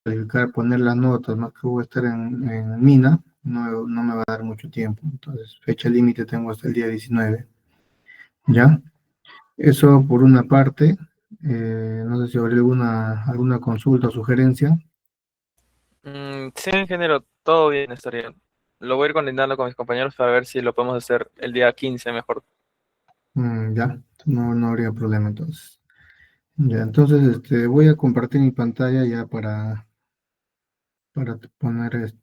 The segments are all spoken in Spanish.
calificar, poner las notas, más que voy a estar en mina, no me va a dar mucho tiempo. Entonces, fecha límite tengo hasta el día 19, ¿ya? Eso por una parte. No sé si habrá alguna consulta o sugerencia. Sí, ingeniero, todo bien, estaría. Lo voy a ir coordinando con mis compañeros para ver si lo podemos hacer el día 15 mejor. Ya, no habría problema entonces. Ya, entonces voy a compartir mi pantalla ya para poner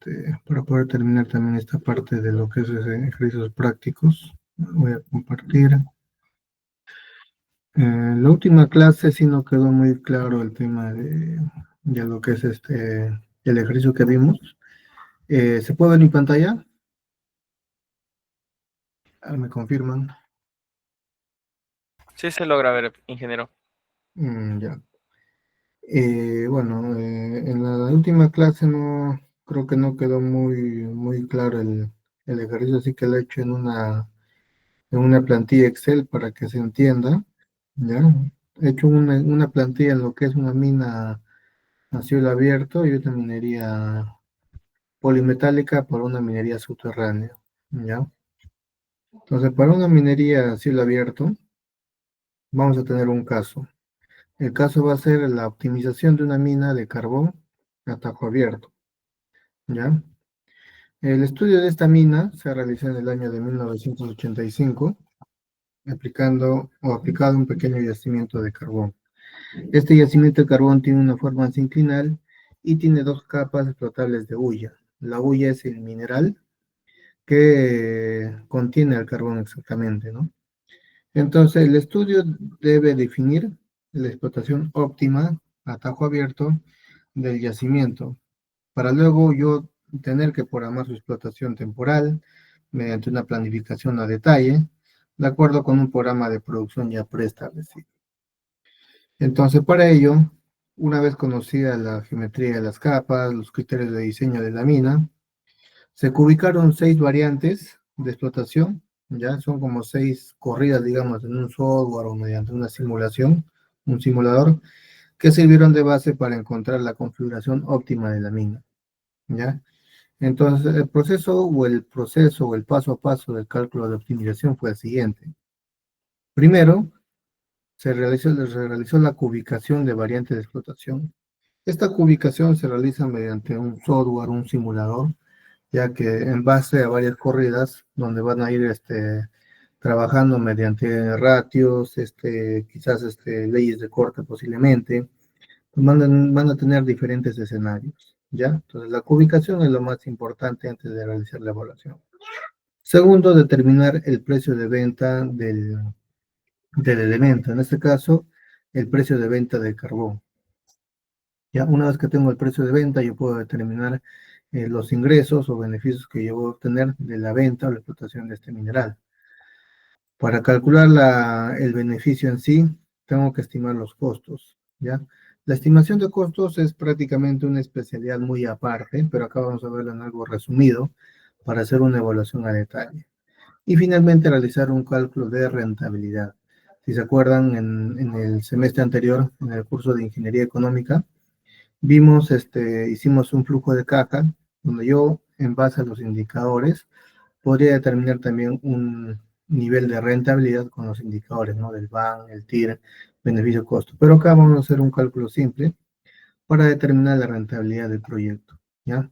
para poder terminar también esta parte de lo que es ejercicios prácticos. Voy a compartir. La última clase sí no quedó muy claro el tema de lo que es el ejercicio que vimos. ¿Se puede ver mi pantalla? Me confirman. Sí se logra ver, ingeniero. Ya. Bueno, en la última clase no creo que no quedó muy claro el ejercicio, así que lo he hecho en una plantilla Excel para que se entienda. ¿Ya? He hecho una plantilla en lo que es una mina a cielo abierto y otra minería polimetálica para una minería subterránea. ¿Ya? Entonces, para una minería a cielo abierto, vamos a tener un caso. El caso va a ser la optimización de una mina de carbón a tajo abierto. ¿Ya? El estudio de esta mina se realizó en el año de 1985, aplicado un pequeño yacimiento de carbón. Este yacimiento de carbón tiene una forma sinclinal y tiene dos capas explotables de hulla. La hulla es el mineral que contiene el carbón exactamente, ¿no? Entonces, el estudio debe definir la explotación óptima a tajo abierto del yacimiento, para luego yo tener que programar su explotación temporal mediante una planificación a detalle, de acuerdo con un programa de producción ya preestablecido. Entonces, para ello, una vez conocida la geometría de las capas, los criterios de diseño de la mina, se ubicaron 6 variantes de explotación, ya son como 6 corridas, digamos, en un software o mediante una simulación, un simulador, que sirvieron de base para encontrar la configuración óptima de la mina, ¿ya? Entonces, el paso a paso del cálculo de optimización fue el siguiente. Primero, se realizó la cubicación de variantes de explotación. Esta cubicación se realiza mediante un software, un simulador, ya que en base a varias corridas, donde van a ir trabajando mediante ratios, quizás leyes de corte posiblemente, pues van a tener diferentes escenarios, ¿ya? Entonces, la cubicación es lo más importante antes de realizar la evaluación. Segundo, determinar el precio de venta del elemento, en este caso, el precio de venta del carbón. Ya una vez que tengo el precio de venta, yo puedo determinar los ingresos o beneficios que yo voy a obtener de la venta o la explotación de este mineral. Para calcular el beneficio en sí, tengo que estimar los costos, ¿ya? La estimación de costos es prácticamente una especialidad muy aparte, pero acá vamos a verlo en algo resumido para hacer una evaluación a detalle. Y finalmente realizar un cálculo de rentabilidad. Si se acuerdan, en el semestre anterior, en el curso de Ingeniería Económica, hicimos un flujo de caja, donde yo, en base a los indicadores, podría determinar también un nivel de rentabilidad con los indicadores, ¿no? Del BAN, el TIR, beneficio-costo. Pero acá vamos a hacer un cálculo simple para determinar la rentabilidad del proyecto, ¿ya?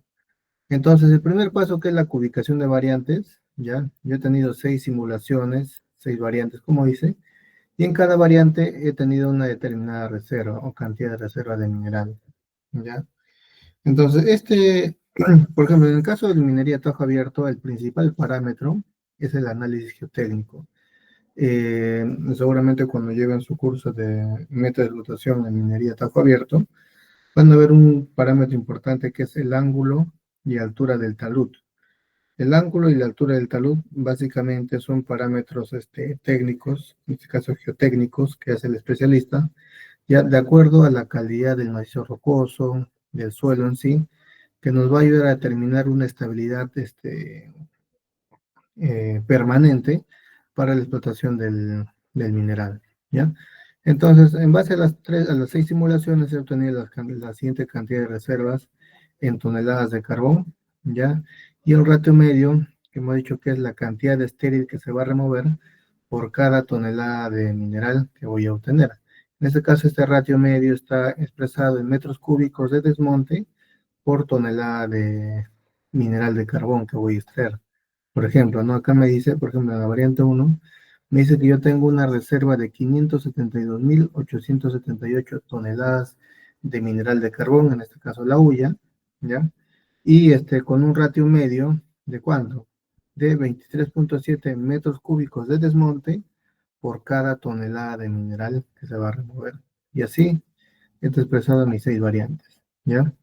Entonces, el primer paso, que es la cubicación de variantes, ¿ya? Yo he tenido 6 simulaciones, 6 variantes, como dice, y en cada variante he tenido una determinada reserva o cantidad de reserva de mineral, ¿ya? Entonces, por ejemplo, en el caso de minería a tajo abierto, el principal parámetro es el análisis geotécnico. Seguramente cuando lleven su curso de método de explotación en minería a tajo abierto, van a ver un parámetro importante que es el ángulo y altura del talud. El ángulo y la altura del talud básicamente son parámetros técnicos, en este caso geotécnicos, que hace el especialista, ya de acuerdo a la calidad del macizo rocoso, del suelo en sí, que nos va a ayudar a determinar una estabilidad permanente para la explotación del mineral, ¿ya? Entonces, en base a las 6 simulaciones, he obtenido la siguiente cantidad de reservas en toneladas de carbón, ¿ya? Y el ratio medio, que hemos dicho que es la cantidad de estéril que se va a remover por cada tonelada de mineral que voy a obtener. En este caso, este ratio medio está expresado en metros cúbicos de desmonte por tonelada de mineral de carbón que voy a extraer. Por ejemplo, ¿no? Acá me dice, por ejemplo, en la variante uno me dice que yo tengo una reserva de 572.878 toneladas de mineral de carbón, en este caso la hulla, ¿ya? Y con un ratio medio de ¿cuánto? De 23.7 metros cúbicos de desmonte por cada tonelada de mineral que se va a remover. Y así, esto expresado en mis 6 variantes, ¿ya?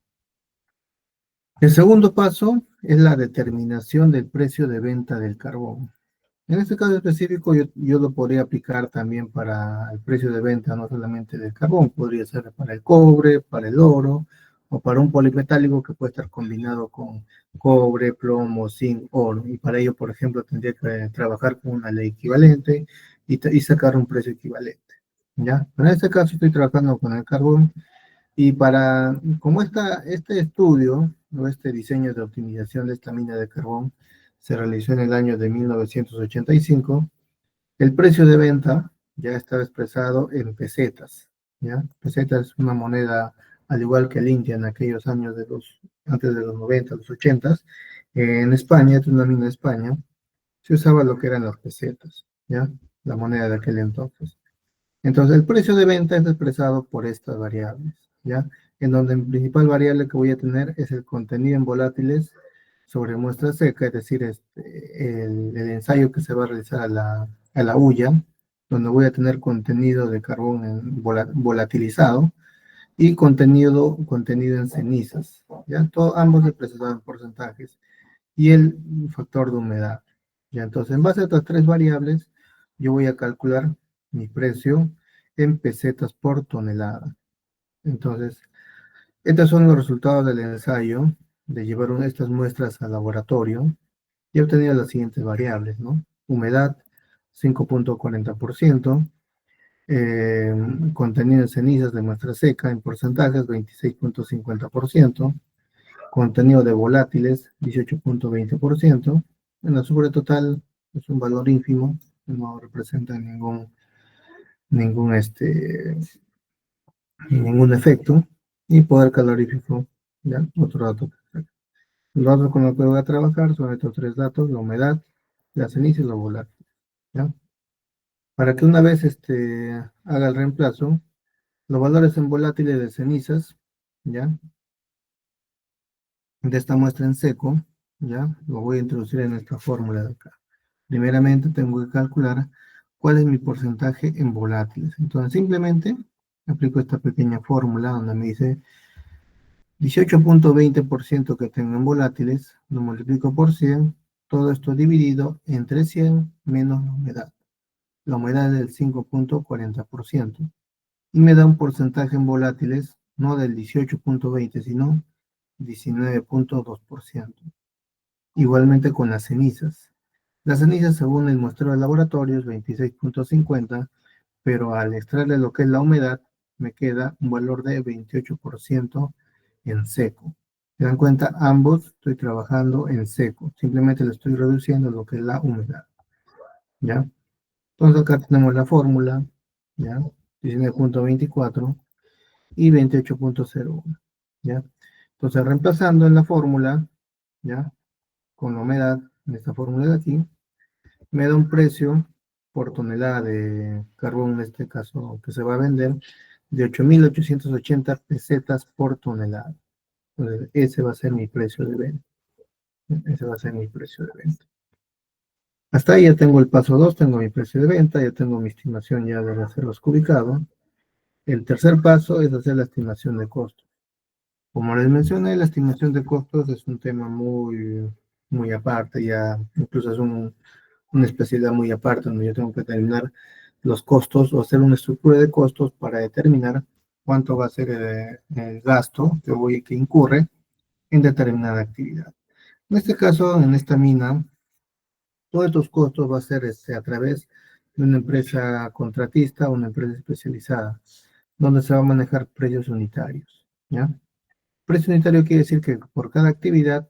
El segundo paso es la determinación del precio de venta del carbón. En este caso específico, yo lo podría aplicar también para el precio de venta, no solamente del carbón, podría ser para el cobre, para el oro, o para un polimetálico que puede estar combinado con cobre, plomo, zinc, oro. Y para ello, por ejemplo, tendría que trabajar con una ley equivalente y sacar un precio equivalente. ¿Ya? Pero en este caso estoy trabajando con el carbón y como este estudio, o este diseño de optimización de esta mina de carbón se realizó en el año de 1985, el precio de venta ya estaba expresado en pesetas, ¿ya? Pesetas es una moneda, al igual que el India en aquellos años antes de los 90, los 80, en España, es una mina de España, se usaba lo que eran las pesetas, ¿ya? La moneda de aquel entonces. Entonces, el precio de venta es expresado por estas variables, ¿ya? En donde el principal variable que voy a tener es el contenido en volátiles sobre muestra seca, es decir, el ensayo que se va a realizar a la hulla, donde voy a tener contenido de carbón volatilizado y contenido en cenizas, ¿ya? Ambos expresados en porcentajes y el factor de humedad. Ya, entonces, en base a estas 3 variables, yo voy a calcular mi precio en pesetas por tonelada. Entonces, estos son los resultados del ensayo de llevar estas muestras al laboratorio y obtener las siguientes variables, ¿no? Humedad, 5.40%, eh, contenido en cenizas de muestra seca en porcentajes, 26.50%, contenido de volátiles, 18.20%. En la sobre total es un valor ínfimo, no representa ningún, ningún efecto. Y poder calorífico, ¿ya? Otro dato. Los datos con los que voy a trabajar son estos 3 datos, la humedad, la ceniza y los volátiles, ¿ya? Para que una vez haga el reemplazo, los valores en volátiles de cenizas, ¿ya? De esta muestra en seco, ¿ya? Lo voy a introducir en esta fórmula de acá. Primeramente tengo que calcular cuál es mi porcentaje en volátiles. Entonces simplemente aplico esta pequeña fórmula donde me dice 18.20% que tengo en volátiles, lo multiplico por 100, todo esto dividido entre 100 menos la humedad. La humedad es del 5.40% y me da un porcentaje en volátiles no del 18.20, sino 19.2%. Igualmente con las cenizas. Las cenizas, según el muestreo de laboratorio, es 26.50, pero al extraerle lo que es la humedad, me queda un valor de 28% en seco. ¿Se dan cuenta? Ambos estoy trabajando en seco. Simplemente le estoy reduciendo lo que es la humedad. ¿Ya? Entonces acá tenemos la fórmula, ¿ya? 19.24 y 28.01, ¿ya? Entonces reemplazando en la fórmula, ¿ya? Con la humedad, en esta fórmula de aquí, me da un precio por tonelada de carbón, en este caso que se va a vender, de 8.880 pesetas por tonelada. Entonces, ese va a ser mi precio de venta. Ese va a ser mi precio de venta. Hasta ahí ya tengo el paso 2, tengo mi precio de venta, ya tengo mi estimación ya de reservas cubicados. El tercer paso es hacer la estimación de costos. Como les mencioné, la estimación de costos es un tema muy aparte, ya incluso es una especialidad muy aparte, donde yo tengo que determinar los costos o hacer una estructura de costos para determinar cuánto va a ser el gasto que incurre en determinada actividad. En este caso, en esta mina, todos estos costos va a ser a través de una empresa contratista o una empresa especializada, donde se va a manejar precios unitarios, ¿ya? Precio unitario quiere decir que por cada actividad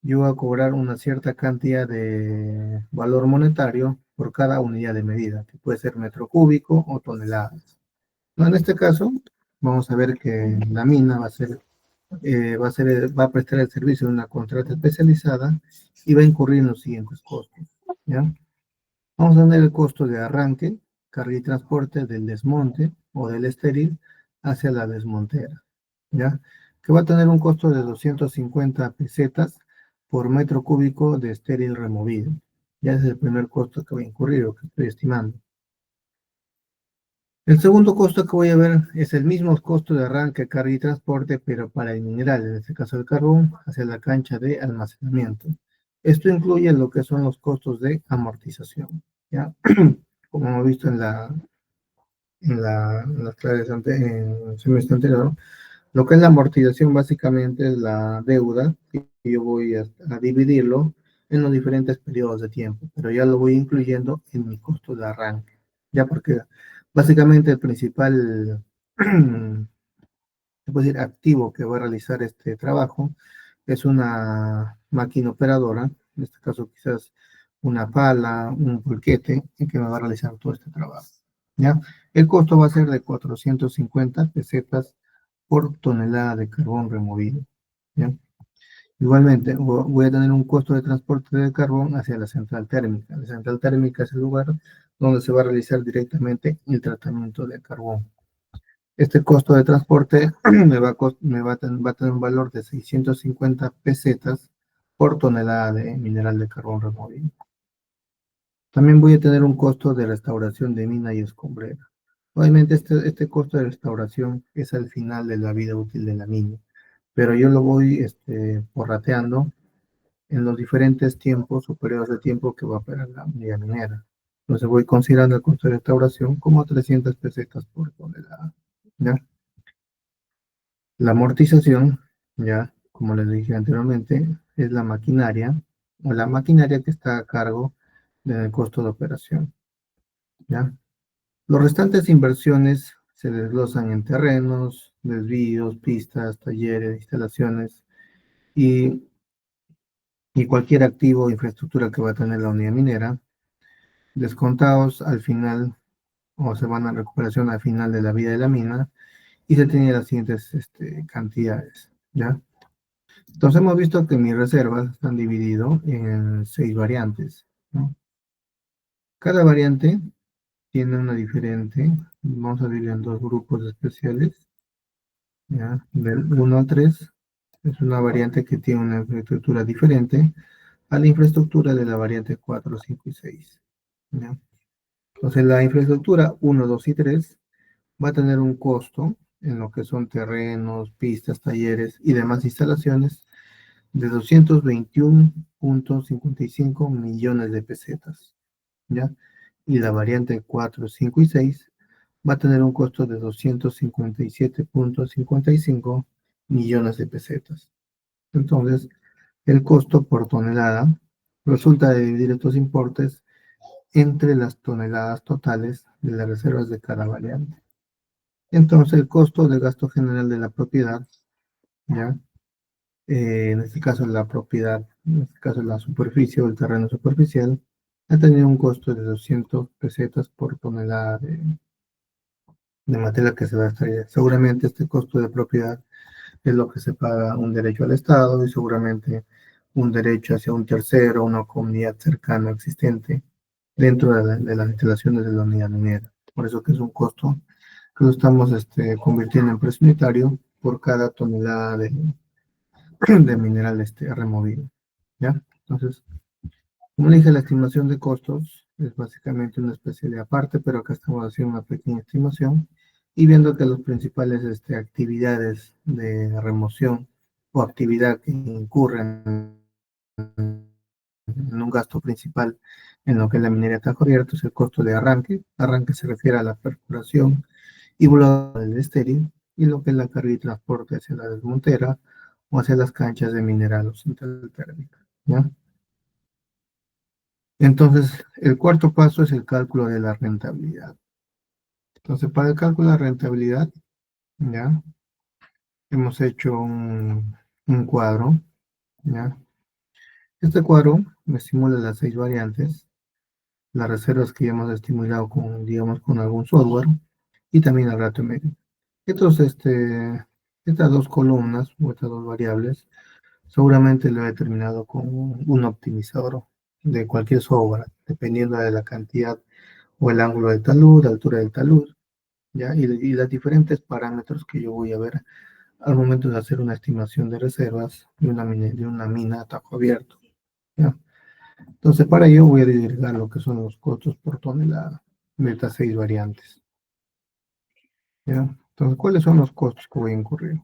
yo voy a cobrar una cierta cantidad de valor monetario por cada unidad de medida, que puede ser metro cúbico o toneladas. No, en este caso, vamos a ver que la mina va a prestar el servicio de una contrata especializada y va a incurrir en los siguientes costos, ¿ya? Vamos a tener el costo de arranque, carga y transporte del desmonte o del estéril hacia la desmontera, ¿ya? Que va a tener un costo de 250 pesetas por metro cúbico de estéril removido. Ya es el primer costo que va a incurrir o que estoy estimando. El segundo costo que voy a ver es el mismo costo de arranque, carga y transporte, pero para el mineral, en este caso el carbón, hacia la cancha de almacenamiento. Esto incluye lo que son los costos de amortización, ¿ya? Como hemos visto en las clases en el semestre anterior, lo que es la amortización básicamente es la deuda, y yo voy a dividirlo en los diferentes periodos de tiempo, pero ya lo voy incluyendo en mi costo de arranque, ya porque básicamente el principal, se puede decir, activo que va a realizar este trabajo es una máquina operadora, en este caso quizás una pala, un pulquete, en que me va a realizar todo este trabajo, ¿ya? El costo va a ser de 450 pesetas por tonelada de carbón removido, ¿ya? Igualmente, voy a tener un costo de transporte de carbón hacia la central térmica. La central térmica es el lugar donde se va a realizar directamente el tratamiento de carbón. Este costo de transporte va a tener un valor de 650 pesetas por tonelada de mineral de carbón removido. También voy a tener un costo de restauración de mina y escombrera. Obviamente este costo de restauración es al final de la vida útil de la mina, pero yo lo voy porrateando en los diferentes tiempos o periodos de tiempo que va a operar la unidad minera. Entonces voy considerando el costo de restauración como 300 pesetas por tonelada, ¿ya? La amortización, ya como les dije anteriormente, es la maquinaria o la maquinaria que está a cargo del costo de operación, ¿ya? Los restantes inversiones se desglosan en terrenos, desvíos, pistas, talleres, instalaciones y, y cualquier activo o infraestructura que va a tener la unidad minera, descontados al final o se van a recuperación al final de la vida de la mina y se tienen las siguientes cantidades, ¿ya? Entonces hemos visto que mis reservas están divididas en 6 variantes, ¿no? Cada variante tiene una diferente, vamos a dividir en dos grupos especiales, ¿ya? Del 1 al 3 es una variante que tiene una infraestructura diferente a la infraestructura de la variante 4, 5 y 6, ¿ya? Entonces la infraestructura 1, 2 y 3 va a tener un costo en lo que son terrenos, pistas, talleres y demás instalaciones de 221.55 millones de pesetas, ¿ya? Y la variante 4, 5 y 6 va a tener un costo de 257.55 millones de pesetas. Entonces, el costo por tonelada resulta de dividir estos importes entre las toneladas totales de las reservas de cada variante. Entonces, el costo de gasto general de la propiedad, ¿ya? En este caso la propiedad, en este caso la superficie o el terreno superficial, ha tenido un costo de 200 pesetas por tonelada de materia que se va a extraer. Seguramente este costo de propiedad es lo que se paga un derecho al Estado y seguramente un derecho hacia un tercero, una comunidad cercana existente dentro de las instalaciones de la unidad minera. Por eso que es un costo que lo estamos convirtiendo en precio unitario por cada tonelada de mineral removido, ¿ya? Entonces, como le dije, la estimación de costos es básicamente una especie de aparte, pero acá estamos haciendo una pequeña estimación y viendo que las principales actividades de remoción o actividad que incurren en un gasto principal en lo que es la minería está cubierto es el costo de arranque. Arranque se refiere a la perforación y volado del estéril y lo que es la carga y transporte hacia la desmontera o hacia las canchas de mineral o central térmica, ¿ya? Entonces, el cuarto paso es el cálculo de la rentabilidad. Entonces, para el cálculo de la rentabilidad, ya hemos hecho un cuadro, ya. Este cuadro me simula las 6 variantes, las reservas que ya hemos estimulado con, digamos, con algún software y también el ratio medio. Entonces, estas dos columnas o estas dos variables seguramente lo he determinado con un optimizador de cualquier software, dependiendo de la cantidad o el ángulo de talud, la altura del talud, ¿ya? Y los diferentes parámetros que yo voy a ver al momento de hacer una estimación de reservas de una mina a tajo abierto, ¿ya? Entonces, para ello voy a divulgar lo que son los costos por tonelada de estas 6 variantes, ¿ya? Entonces, ¿cuáles son los costos que voy a incurrir?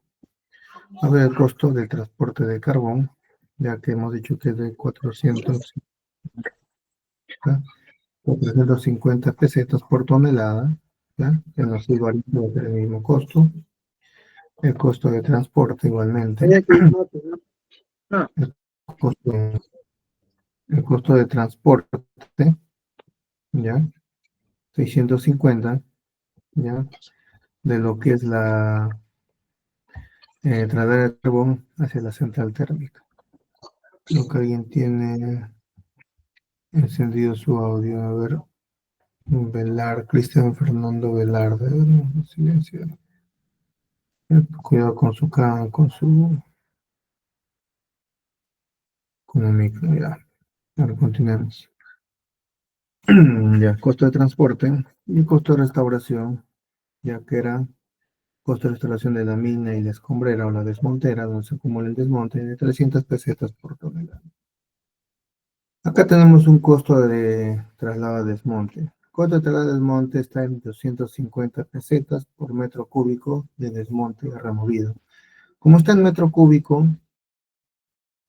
A ver, el costo del transporte de carbón, ya que hemos dicho que es de 450 pesetas por tonelada, ¿ya? En los 6 variantes va a ser el mismo costo. El costo de transporte igualmente. El costo, el costo de transporte, ¿ya? 650, ¿ya? De lo que es la trasladar el carbón hacia la central térmica. Creo que alguien tiene encendido su audio. A ver, Cristian Fernando Velarde. Silencio. Cuidado con con el micro, ya. Ahora continuemos. Ya, costo de transporte y costo de restauración, ya que era costo de restauración de la mina y la escombrera o la desmontera, donde se acumula el desmonte de 300 pesetas por tonelada. Acá tenemos un costo de traslado de desmonte. El costo de traslado de desmonte está en 250 pesetas por metro cúbico de desmonte removido. Como está en metro cúbico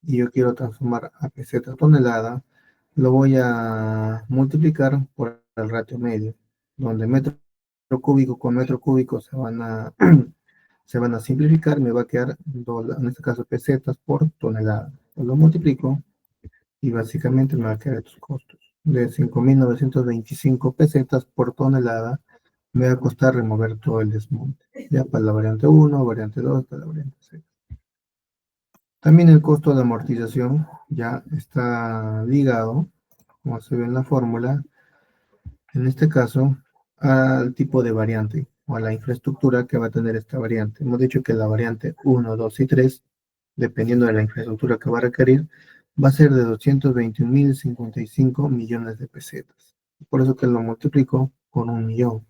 y yo quiero transformar a peseta tonelada, lo voy a multiplicar por el ratio medio, donde metro cúbico con metro cúbico se van a simplificar, me va a quedar, en este caso, pesetas por tonelada. Lo multiplico y básicamente me va a quedar estos costos. De 5.925 pesetas por tonelada me va a costar remover todo el desmonte. Ya para la variante 1, variante 2, para la variante 6. También el costo de amortización ya está ligado, como se ve en la fórmula, en este caso, al tipo de variante o a la infraestructura que va a tener esta variante. Hemos dicho que la variante 1, 2 y 3, dependiendo de la infraestructura que va a requerir, va a ser de 220.055 millones de pesetas. Por eso que lo multiplico con 1.000.000.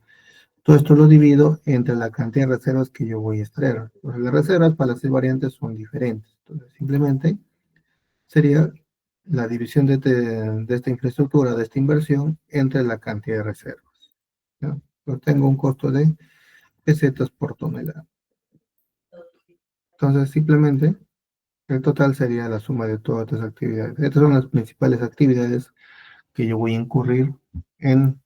Todo esto lo divido entre la cantidad de reservas que yo voy a extraer. Pues las reservas para las 6 variantes son diferentes. Entonces, simplemente sería la división de esta infraestructura, de esta inversión, entre la cantidad de reservas, ¿ya? Yo tengo un costo de pesetas por tonelada. Entonces, simplemente, el total sería la suma de todas estas actividades. Estas son las principales actividades que yo voy a incurrir en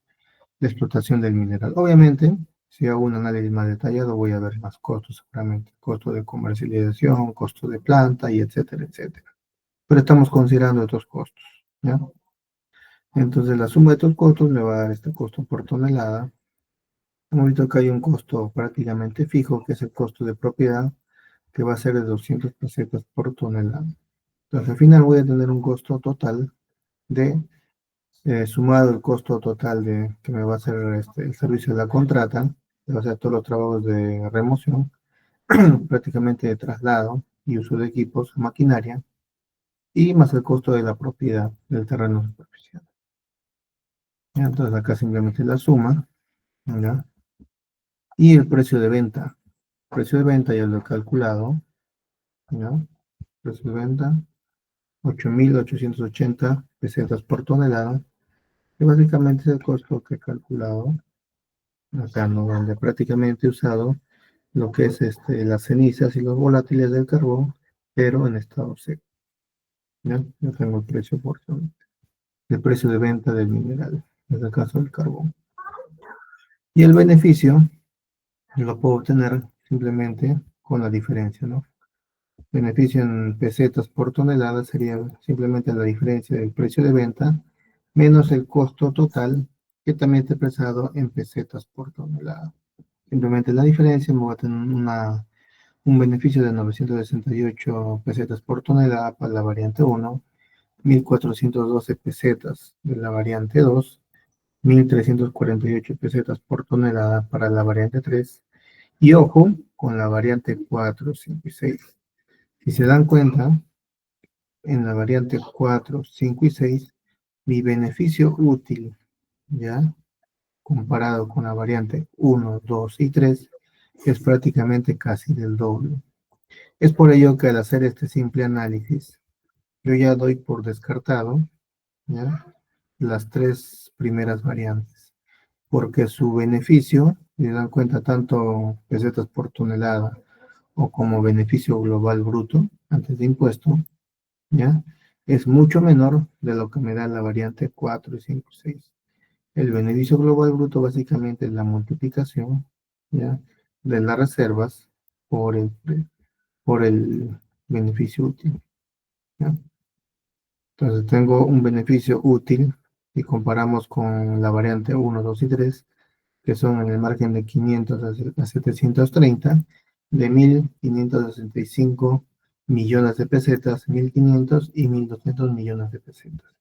la explotación del mineral. Obviamente, si hago un análisis más detallado, voy a ver más costos, seguramente. Costo de comercialización, costo de planta y etcétera, etcétera. Pero estamos considerando estos costos, ¿ya? Entonces la suma de estos costos me va a dar este costo por tonelada. Hemos visto que hay un costo prácticamente fijo, que es el costo de propiedad, que va a ser de 200 pesetas por tonelada. Entonces al final voy a tener un costo total de, sumado el costo total de que me va a hacer el servicio de la contrata, que va a hacer todos los trabajos de remoción, prácticamente de traslado y uso de equipos, maquinaria, y más el costo de la propiedad del terreno superficial. Entonces acá simplemente la suma, ¿ya? Y el precio de venta. El precio de venta ya lo he calculado, ¿ya? Precio de venta, 8.880 pesetas por tonelada, que básicamente es el costo que he calculado acá, ¿no? Donde prácticamente he usado lo que es las cenizas y los volátiles del carbón, pero en estado seco, ¿ya? Yo tengo el precio por tonelada, el precio de venta del mineral, en este caso el carbón. Y el beneficio lo puedo obtener simplemente con la diferencia, ¿no? Beneficio en pesetas por tonelada sería simplemente la diferencia del precio de venta menos el costo total, que también está expresado en pesetas por tonelada. Simplemente la diferencia me va a tener un beneficio de 968 pesetas por tonelada para la variante 1, 1.412 pesetas de la variante 2, 1.348 pesetas por tonelada para la variante 3, y ojo con la variante 4, 5 y 6. Si se dan cuenta, en la variante 4, 5 y 6, mi beneficio útil, ¿ya? Comparado con la variante 1, 2 y 3, es prácticamente casi del doble. Es por ello que al hacer este simple análisis, yo ya doy por descartado, ¿ya?, las tres primeras variantes, porque su beneficio, si dan cuenta, tanto pesetas por tonelada o como beneficio global bruto antes de impuesto, ¿ya?, es mucho menor de lo que me da la variante 4, 5, 6. El beneficio global bruto básicamente es la multiplicación, ¿ya?, de las reservas por por el beneficio útil, ¿ya? Entonces tengo un beneficio útil y comparamos con la variante 1, 2 y 3, que son en el margen de 500 a 730, de 1.565 millones de pesetas, 1.500 y 1.200 millones de pesetas.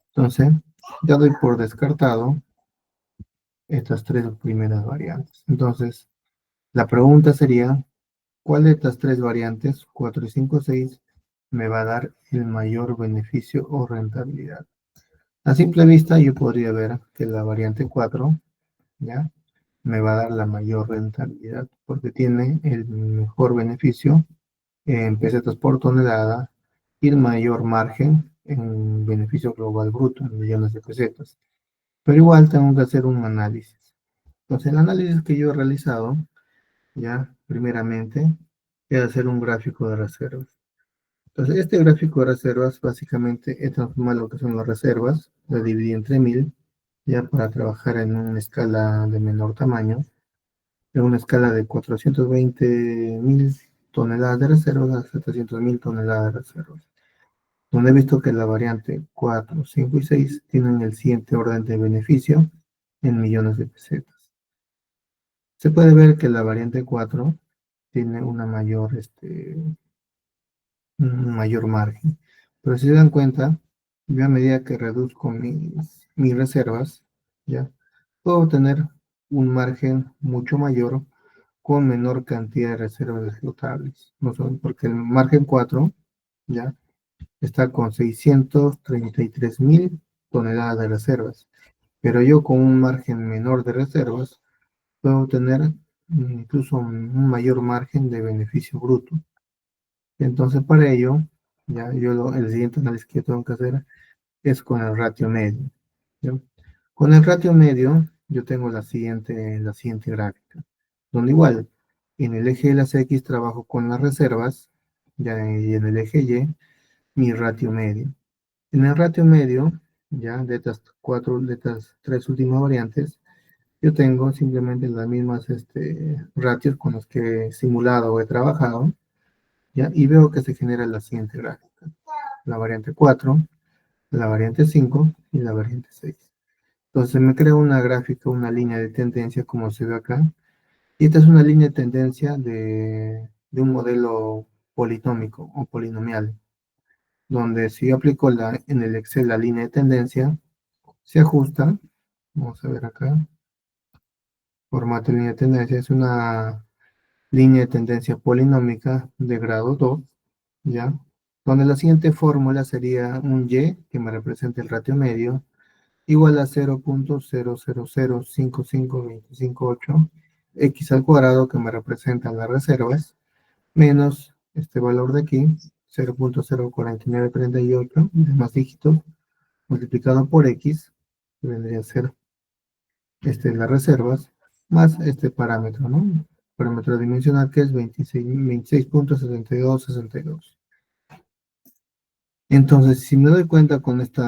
Entonces, ya doy por descartado estas tres primeras variantes. Entonces, la pregunta sería, ¿cuál de estas tres variantes, 4 y 5, 6, me va a dar el mayor beneficio o rentabilidad? A simple vista yo podría ver que la variante 4, ¿ya?, me va a dar la mayor rentabilidad porque tiene el mejor beneficio en pesetas por tonelada y el mayor margen en beneficio global bruto, en millones de pesetas. Pero igual tengo que hacer un análisis. Entonces, el análisis que yo he realizado, ya, primeramente, es hacer un gráfico de reservas. Entonces, este gráfico de reservas, básicamente, he transformado lo que son las reservas, lo dividí entre 1.000, ya para trabajar en una escala de menor tamaño, en una escala de 420.000 toneladas de reservas a 700.000 toneladas de reservas, donde he visto que la variante 4, 5 y 6 tienen el siguiente orden de beneficio en millones de pesetas. Se puede ver que la variante 4 tiene un mayor margen. Pero si se dan cuenta, yo a medida que reduzco mis reservas, ya puedo tener un margen mucho mayor con menor cantidad de reservas explotables. No son, porque el margen 4 ya está con 633.000 toneladas de reservas. Pero yo con un margen menor de reservas puedo tener incluso un mayor margen de beneficio bruto. Entonces, para ello, el siguiente análisis que tengo que hacer es con el ratio medio, ¿ya? Con el ratio medio, yo tengo la siguiente gráfica, donde igual, en el eje de las X trabajo con las reservas, ya, y en el eje Y, mi ratio medio. En el ratio medio, ya, de estas tres últimas variantes, yo tengo simplemente las mismas ratios con los que he simulado o he trabajado, ¿ya? Y veo que se genera la siguiente gráfica: la variante 4, la variante 5 y la variante 6. Entonces me crea una gráfica, una línea de tendencia como se ve acá. Y esta es una línea de tendencia de un modelo politómico o polinomial, donde si yo aplico en el Excel la línea de tendencia, se ajusta. Vamos a ver acá. Formato de línea de tendencia es una línea de tendencia polinómica de grado 2, ¿ya? Donde la siguiente fórmula sería un Y, que me representa el ratio medio, igual a 0.000552558, X al cuadrado, que me representan las reservas, menos este valor de aquí, 0.04938, demás dígitos, multiplicado por X, que vendría a ser las reservas, más este parámetro, ¿no? Parámetro dimensional, que es 26.7262. Entonces, si me doy cuenta con este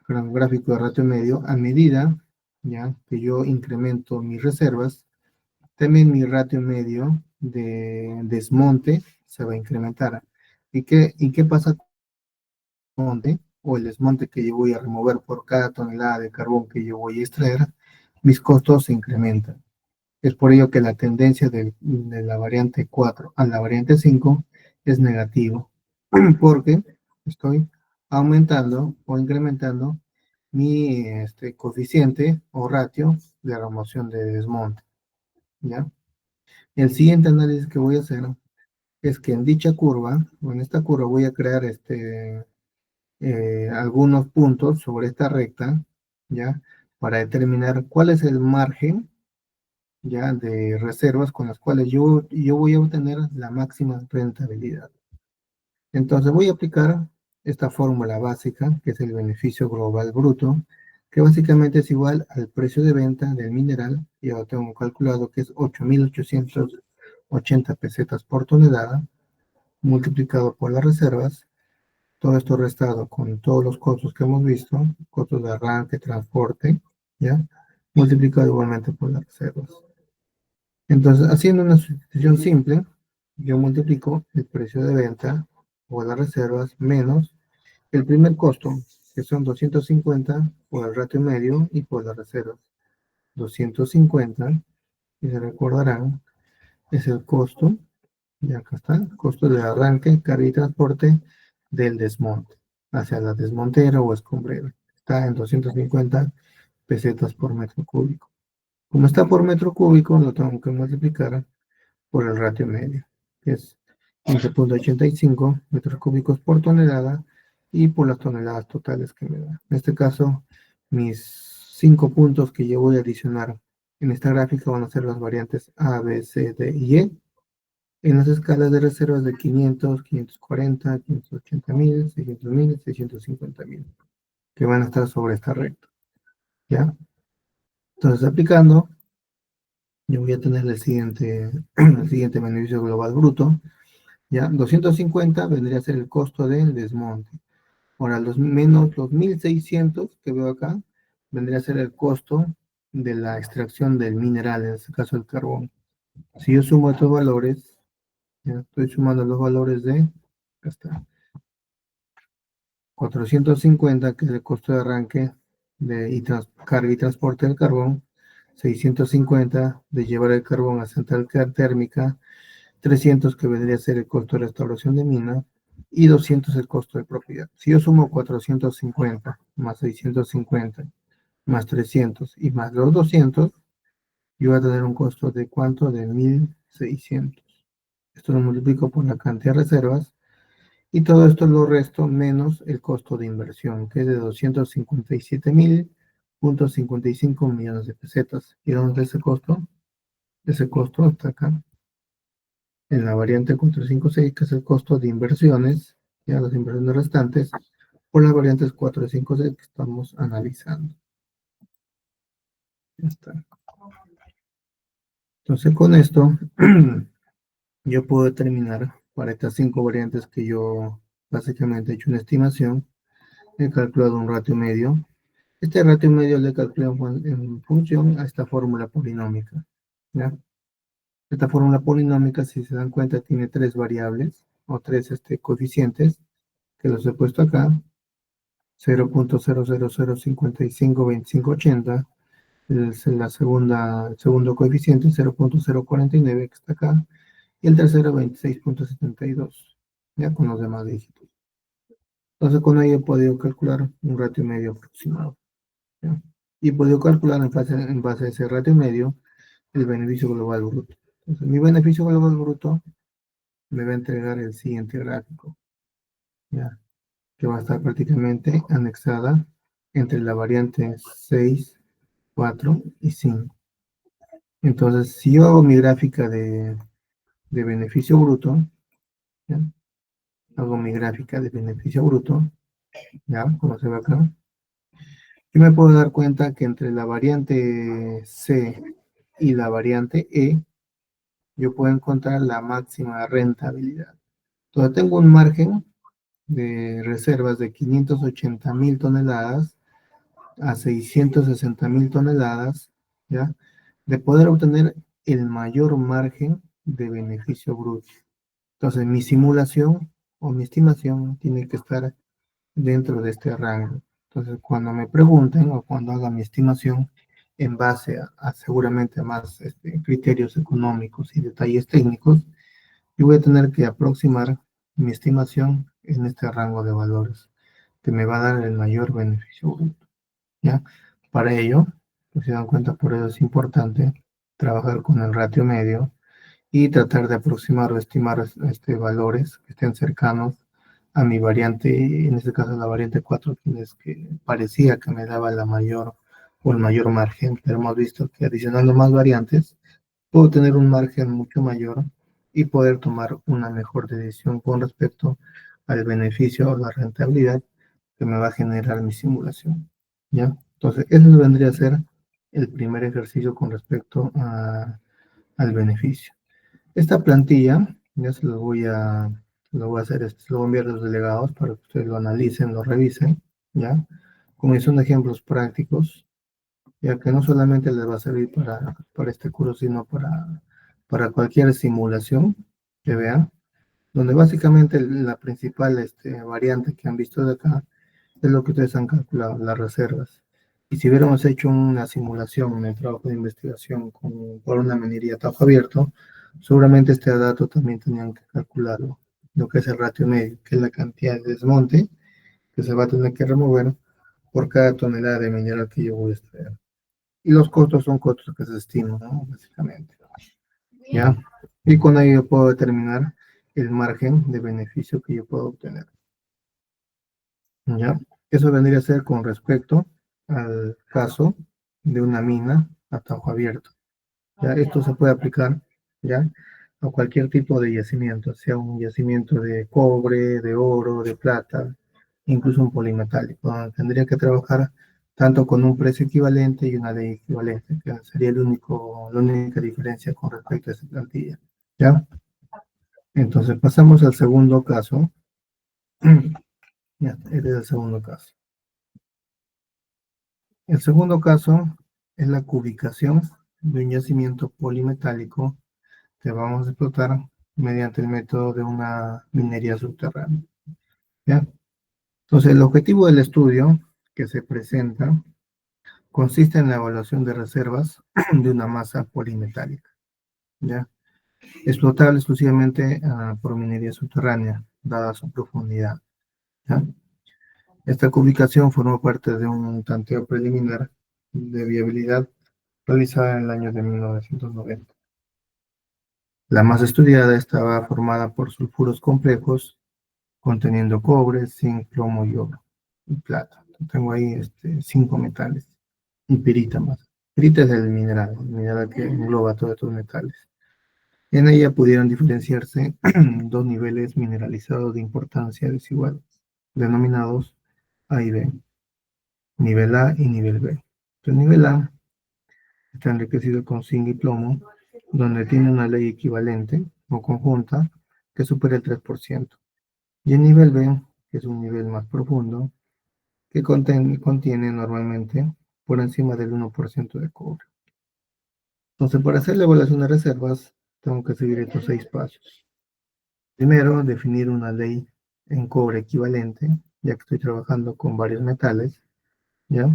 gráfico de ratio medio, a medida, ya, que yo incremento mis reservas, también mi ratio medio de desmonte se va a incrementar. ¿Y qué pasa con el desmonte? o el desmonte que yo voy a remover por cada tonelada de carbón que yo voy a extraer, mis costos se incrementan. Es por ello que la tendencia de la variante 4 a la variante 5 es negativo, porque estoy aumentando o incrementando mi coeficiente o ratio de remoción de desmonte, ¿ya? El siguiente análisis que voy a hacer es que en dicha curva, o en esta curva voy a crear algunos puntos sobre esta recta, ¿ya? Para determinar cuál es el margen, ¿ya? De reservas con las cuales yo voy a obtener la máxima rentabilidad. Entonces voy a aplicar esta fórmula básica, que es el beneficio global bruto, que básicamente es igual al precio de venta del mineral, ya lo tengo calculado que es 8.880 pesetas por tonelada, multiplicado por las reservas, todo esto restado con todos los costos que hemos visto, costos de arranque, transporte, ¿ya? Multiplicado igualmente por las reservas. Entonces, haciendo una sustitución simple, yo multiplico el precio de venta o las reservas menos el primer costo, que son 250 por el ratio medio y por las reservas. 250, y se recordarán, es el costo, y acá está, el costo de arranque, carga y transporte del desmonte hacia la desmontera o escombrera. Está en 250 pesetas por metro cúbico. Como está por metro cúbico, lo tengo que multiplicar por el ratio medio, que es 15.85 metros cúbicos por tonelada y por las toneladas totales que me da. En este caso, mis 5 puntos que yo voy a adicionar en esta gráfica van a ser las variantes A, B, C, D y E en las escalas de reservas de 500, 540, 580 mil, 600 mil, 650 mil, que van a estar sobre esta recta. ¿Ya? Entonces, aplicando, yo voy a tener el siguiente beneficio global bruto. ¿Ya? 250 vendría a ser el costo del desmonte. Ahora, menos los 1.600 que veo acá, vendría a ser el costo de la extracción del mineral, en este caso el carbón. Si yo sumo estos valores, ya estoy sumando los valores de, acá está, 450, que es el costo de arranque carga y transporte del carbón, 650 de llevar el carbón a central térmica, 300 que vendría a ser el costo de restauración de mina y 200 el costo de propiedad. Si yo sumo 450 más 650 más 300 y más los 200, yo voy a tener un costo de ¿cuánto? De 1.600. Esto lo multiplico por la cantidad de reservas y todo esto lo resto menos el costo de inversión, que es de 257.55 millones de pesetas. ¿Y dónde está ese costo? Ese costo está acá, en la variante 456, que es el costo de inversiones, ya las inversiones restantes, por las variantes 4 y 5, 6 que estamos analizando. Ya está. Entonces, con esto, yo puedo determinar para estas 5 variantes que yo básicamente he hecho una estimación, he calculado un ratio medio. Este ratio medio le calculé en función a esta fórmula polinómica. ¿Ya? Esta fórmula polinómica, si se dan cuenta, tiene 3 variables o 3 coeficientes que los he puesto acá. 0.000552580, es el segundo coeficiente, 0.049 que está acá, y el tercero 26.72, ya con los demás dígitos. Entonces con ello he podido calcular un ratio medio aproximado, ¿ya? Y he podido calcular en base a ese ratio medio el beneficio global bruto. Entonces mi beneficio global bruto me va a entregar el siguiente gráfico, ¿ya? Que va a estar prácticamente anexada entre la variante 6, 4 y 5. Entonces, si yo hago mi gráfica de beneficio bruto, ¿ya? Hago mi gráfica de beneficio bruto, ¿ya? Como se ve acá, yo me puedo dar cuenta que entre la variante C y la variante E, yo puedo encontrar la máxima rentabilidad. Entonces, tengo un margen de reservas de 580.000 toneladas a 660.000 toneladas, ¿ya? De poder obtener el mayor margen de beneficio bruto. Entonces, mi simulación o mi estimación tiene que estar dentro de este rango. Entonces, cuando me pregunten o cuando haga mi estimación, en base a seguramente a más criterios económicos y detalles técnicos, yo voy a tener que aproximar mi estimación en este rango de valores que me va a dar el mayor beneficio bruto, ¿ya? Para ello, pues se dan cuenta, por eso es importante trabajar con el ratio medio y tratar de aproximar o estimar valores que estén cercanos a mi variante, en este caso la variante 4, que es que parecía que me daba la mayor o el mayor margen, pero hemos visto que adicionando más variantes, puedo tener un margen mucho mayor y poder tomar una mejor decisión con respecto al beneficio o la rentabilidad que me va a generar mi simulación, ¿ya? Entonces, eso vendría a ser el primer ejercicio con respecto al beneficio. Esta plantilla, ya se lo voy a hacer, se lo voy a enviar a los delegados para que ustedes lo analicen, lo revisen, ¿ya? Como son ejemplos prácticos, ya que no solamente les va a servir para este curso, sino para cualquier simulación que vean, donde básicamente la principal variante que han visto de acá es lo que ustedes han calculado, las reservas. Y si hubiéramos hecho una simulación, un trabajo de investigación por una minería a tajo abierto, seguramente este dato también tenían que calcularlo, lo que es el ratio medio, que es la cantidad de desmonte que se va a tener que remover por cada tonelada de mineral que yo voy a extraer. Y los costos son costos que se estiman, ¿no? Básicamente, ¿ya? Y con ello yo puedo determinar el margen de beneficio que yo puedo obtener, ¿ya? Eso vendría a ser con respecto al caso de una mina a tajo abierto. ¿Ya? Esto se puede aplicar, ¿ya? A cualquier tipo de yacimiento, sea un yacimiento de cobre, de oro, de plata, incluso un polimetálico. Tendría que trabajar tanto con un precio equivalente y una ley equivalente, que sería la única diferencia con respecto a esa plantilla, ¿ya? Entonces pasamos al segundo caso. Ya, este es el segundo caso. El segundo caso es la cubicación de un yacimiento polimetálico que vamos a explotar mediante el método de una minería subterránea, ¿ya? Entonces, el objetivo del estudio que se presenta consiste en la evaluación de reservas de una masa polimetálica, ¿ya? Explotable exclusivamente por minería subterránea, dada su profundidad, ¿ya? Esta ubicación formó parte de un tanteo preliminar de viabilidad realizada en el año de 1990. La masa estudiada estaba formada por sulfuros complejos conteniendo cobre, zinc, plomo y oro y plata. Tengo ahí 5 metales y pirita más. Pirita es el mineral que engloba todos estos metales. En ella pudieron diferenciarse dos niveles mineralizados de importancia desigual, denominados A y B, nivel A y nivel B. El nivel A está enriquecido con zinc y plomo, donde tiene una ley equivalente o conjunta que supera el 3%. Y el nivel B, que es un nivel más profundo, que contiene normalmente por encima del 1% de cobre. Entonces, para hacer la evaluación de reservas, tengo que seguir estos 6 pasos. Primero, definir una ley en cobre equivalente, ya que estoy trabajando con varios metales, ¿ya?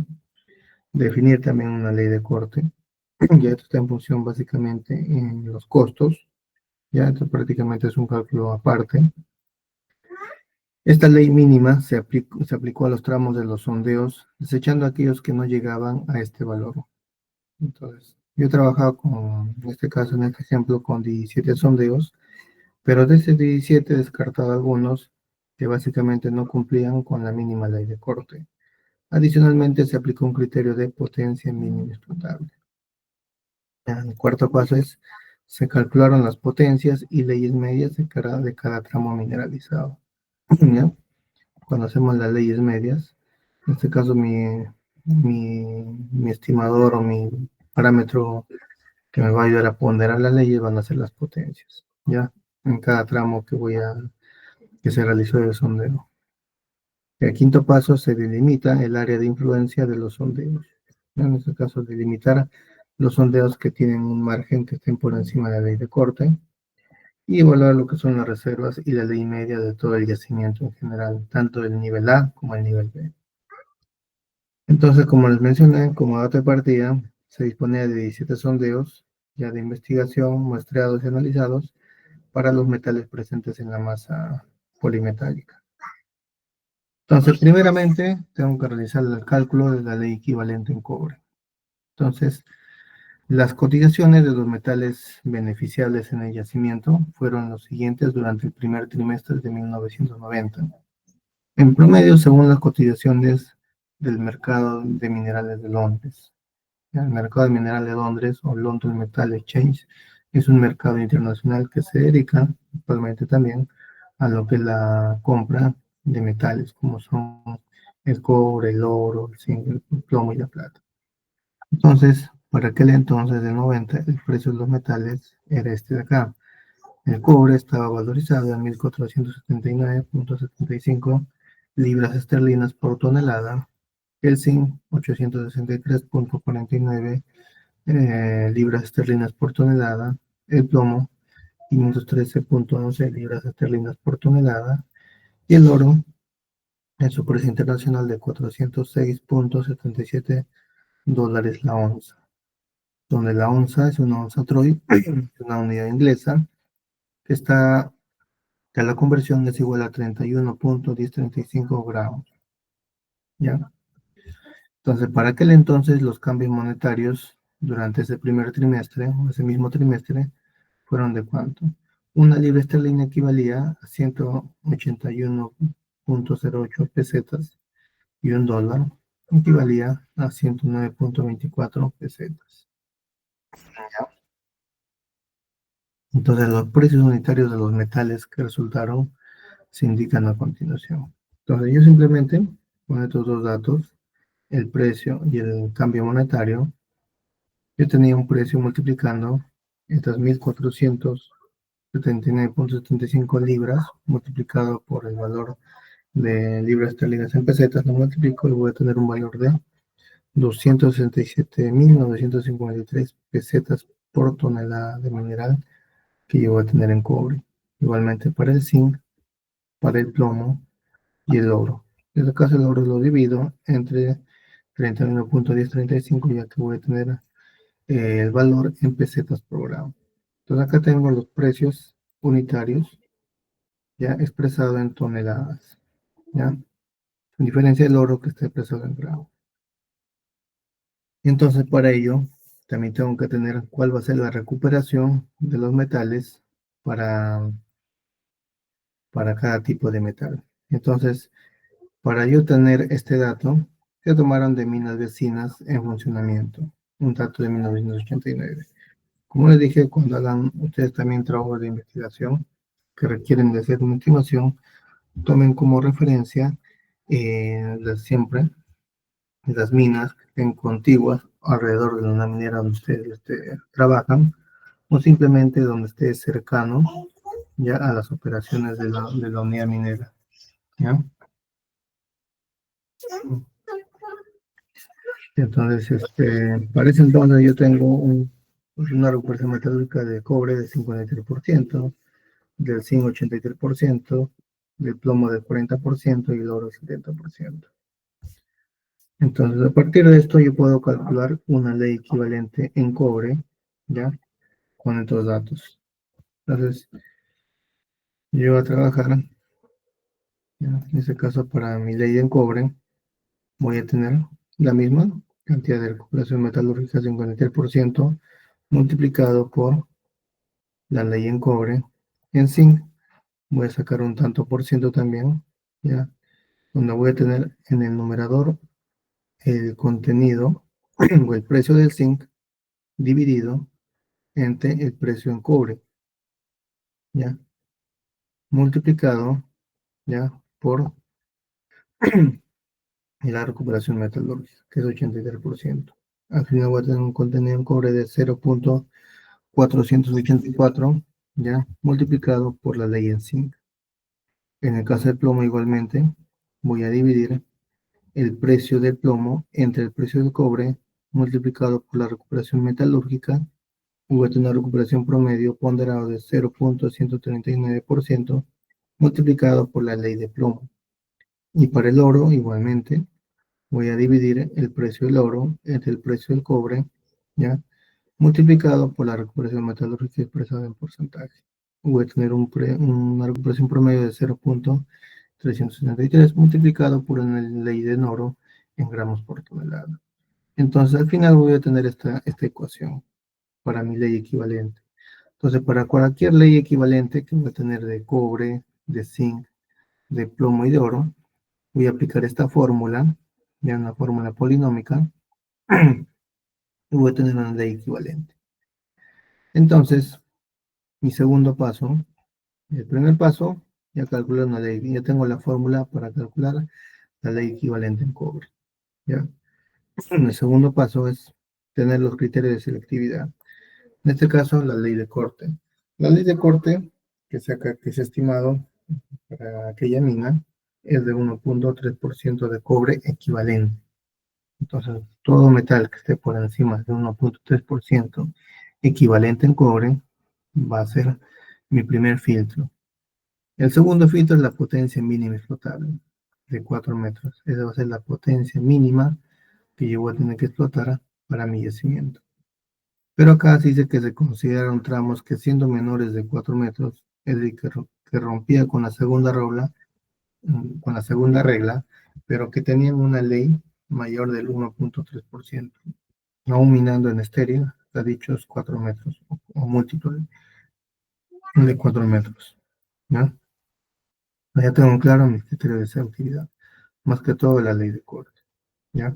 Definir también una ley de corte, ya esto está en función básicamente en los costos, ya esto prácticamente es un cálculo aparte. Esta ley mínima se aplicó a los tramos de los sondeos, desechando aquellos que no llegaban a este valor. Entonces, yo he trabajado en este caso, en este ejemplo, con 17 sondeos, pero de esos 17 he descartado algunos que básicamente no cumplían con la mínima ley de corte. Adicionalmente, se aplicó un criterio de potencia mínima explotable. El cuarto paso es, se calcularon las potencias y leyes medias de cada tramo mineralizado. ¿Ya? Cuando hacemos las leyes medias, en este caso mi estimador o mi parámetro que me va a ayudar a ponderar las leyes van a ser las potencias, ¿ya? En cada tramo que se realizó el sondeo. El quinto paso se delimita el área de influencia de los sondeos. En este caso, delimitar los sondeos que tienen un margen que estén por encima de la ley de corte. y evaluar lo que son las reservas y la ley media de todo el yacimiento en general, tanto el nivel A como el nivel B. Entonces, como les mencioné, como dato de partida, se disponía de 17 sondeos ya de investigación, muestreados y analizados para los metales presentes en la masa polimetálica. Entonces, primeramente, tengo que realizar el cálculo de la ley equivalente en cobre. Entonces, las cotizaciones de los metales beneficiables en el yacimiento fueron los siguientes durante el primer trimestre de 1990. En promedio, según las cotizaciones del mercado de minerales de Londres. El mercado de minerales de Londres o London Metal Exchange es un mercado internacional que se dedica actualmente también a lo que es la compra de metales, como son el cobre, el oro, el zinc, el plomo y la plata. Entonces, para aquel entonces de 90, el precio de los metales era este de acá. El cobre estaba valorizado a 1.479.75 libras esterlinas por tonelada, el zinc 863.49 libras esterlinas por tonelada, el plomo 513.11 libras esterlinas por tonelada y el oro en su precio internacional de 406.77 dólares la onza, donde la onza es una onza Troy, una unidad inglesa que está, que la conversión es igual a 31.1035 gramos, ¿ya? Entonces, para aquel entonces los cambios monetarios durante ese primer trimestre, o ese mismo trimestre, fueron de cuánto. Una libra esterlina equivalía a 181.08 pesetas y un dólar equivalía a 109.24 pesetas. Entonces, los precios unitarios de los metales que resultaron se indican a continuación. Entonces, yo simplemente con estos dos datos, el precio y el cambio monetario, yo tenía un precio multiplicando estas 1.479.75 libras multiplicado por el valor de libras esterlinas en pesetas, lo multiplico y voy a tener un valor de 267.953 pesetas por tonelada de mineral que yo voy a tener en cobre. Igualmente para el zinc, para el plomo y el oro. En este caso el oro lo divido entre 31.1035 ya que voy a tener el valor en pesetas por gramo. Entonces acá tengo los precios unitarios ya expresado en toneladas, ¿ya? En diferencia del oro que está expresado en gramos. Entonces para ello también tengo que tener cuál va a ser la recuperación de los metales para, para cada tipo de metal. Entonces, para yo tener este dato, se tomaron de minas vecinas en funcionamiento, un dato de 1989. Como les dije, cuando hagan ustedes también trabajos de investigación que requieren de hacer una estimación, tomen como referencia siempre las minas que estén contiguas alrededor de una minera donde ustedes trabajan o simplemente donde esté cercano ya a las operaciones de la unidad minera. ¿Ya? Entonces, para ese entonces yo tengo una recuperación metalúrgica de cobre del 53%, del zinc 83%, del plomo del 40% y el oro 70%. Entonces, a partir de esto yo puedo calcular una ley equivalente en cobre, ¿ya? Con estos datos. Entonces, yo voy a trabajar, ¿ya? En este caso para mi ley en cobre, voy a tener la misma cantidad de recuperación metalúrgica, 53%, multiplicado por la ley en cobre. En zinc voy a sacar un tanto por ciento también, ¿ya? Donde voy a tener en el numerador el contenido o el precio del zinc dividido entre el precio en cobre, ¿ya? Multiplicado, ¿ya? Por la recuperación metalúrgica, que es 83%. Al final voy a tener un contenido en cobre de 0.484, ¿ya? Multiplicado por la ley en zinc. En el caso del plomo igualmente, voy a dividir el precio del plomo entre el precio del cobre multiplicado por la recuperación metalúrgica voy a tener una recuperación promedio ponderado de 0.139% multiplicado por la ley de plomo. Y para el oro, igualmente, voy a dividir el precio del oro entre el precio del cobre, ¿ya? Multiplicado por la recuperación metalúrgica expresada en porcentaje. Voy a tener una recuperación promedio de 0.373 multiplicado por la ley de oro en gramos por tonelada. Entonces, al final voy a tener esta ecuación para mi ley equivalente. Entonces, para cualquier ley equivalente que voy a tener de cobre, de zinc, de plomo y de oro, voy a aplicar esta fórmula, ya una fórmula polinómica, y voy a tener una ley equivalente. Entonces, mi segundo paso, el primer paso, ya calculé una ley, ya tengo la fórmula para calcular la ley equivalente en cobre. ¿Ya? El segundo paso es tener los criterios de selectividad. En este caso, la ley de corte. La ley de corte que se ha estimado para aquella mina es de 1.3% de cobre equivalente. Entonces, todo metal que esté por encima de 1.3% equivalente en cobre va a ser mi primer filtro. El segundo filtro es la potencia mínima explotable de 4 metros. Esa va a ser la potencia mínima que yo voy a tener que explotar para mi yacimiento. Pero acá se dice que se consideran tramos que siendo menores de 4 metros, es decir, que rompía con la segunda regla, pero que tenían una ley mayor del 1.3%, aún minando en estéril, a dichos 4 metros o múltiplo de 4 metros. ¿Ya? Ya tengo claro mis criterios de selectividad, más que todo la ley de corte. ¿Ya?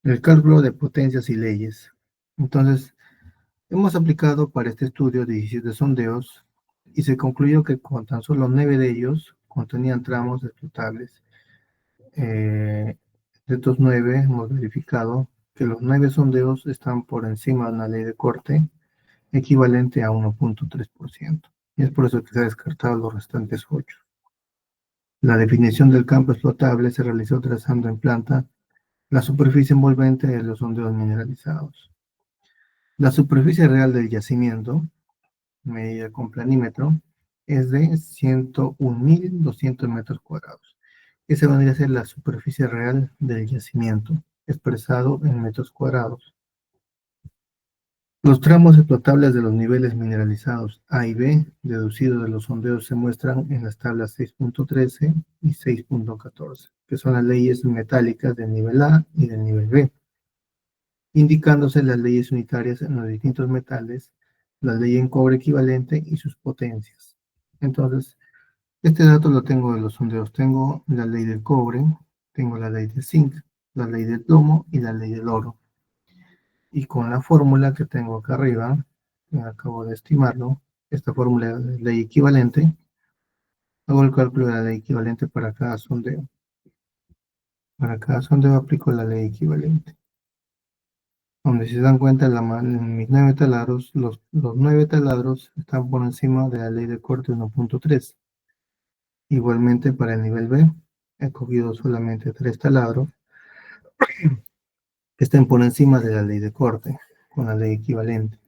El cálculo de potencias y leyes. Entonces, hemos aplicado para este estudio 17 sondeos y se concluyó que con tan solo 9 de ellos contenían tramos explotables. De estos 9 hemos verificado que los 9 sondeos están por encima de una ley de corte equivalente a 1.3%. Y es por eso que se ha descartado los restantes 8. La definición del campo explotable se realizó trazando en planta la superficie envolvente de los sondeos mineralizados. La superficie real del yacimiento, medida con planímetro, es de 101.200 metros cuadrados. Esa vendría a ser la superficie real del yacimiento, expresado en metros cuadrados. Los tramos explotables de los niveles mineralizados A y B, deducidos de los sondeos, se muestran en las tablas 6.13 y 6.14, que son las leyes metálicas del nivel A y del nivel B, indicándose las leyes unitarias en los distintos metales, la ley en cobre equivalente y sus potencias. Entonces, este dato lo tengo de los sondeos. Tengo la ley del cobre, tengo la ley del zinc, la ley del plomo y la ley del oro. Y con la fórmula que tengo acá arriba, que acabo de estimarlo, esta fórmula de ley equivalente, hago el cálculo de la ley equivalente para cada sondeo. Para cada sondeo aplico la ley equivalente. Donde si se dan cuenta, mis 9 taladros, los 9 taladros están por encima de la ley de corte 1.3. Igualmente para el nivel B, he cogido solamente 3 taladros que estén por encima de la ley de corte, con la ley equivalente.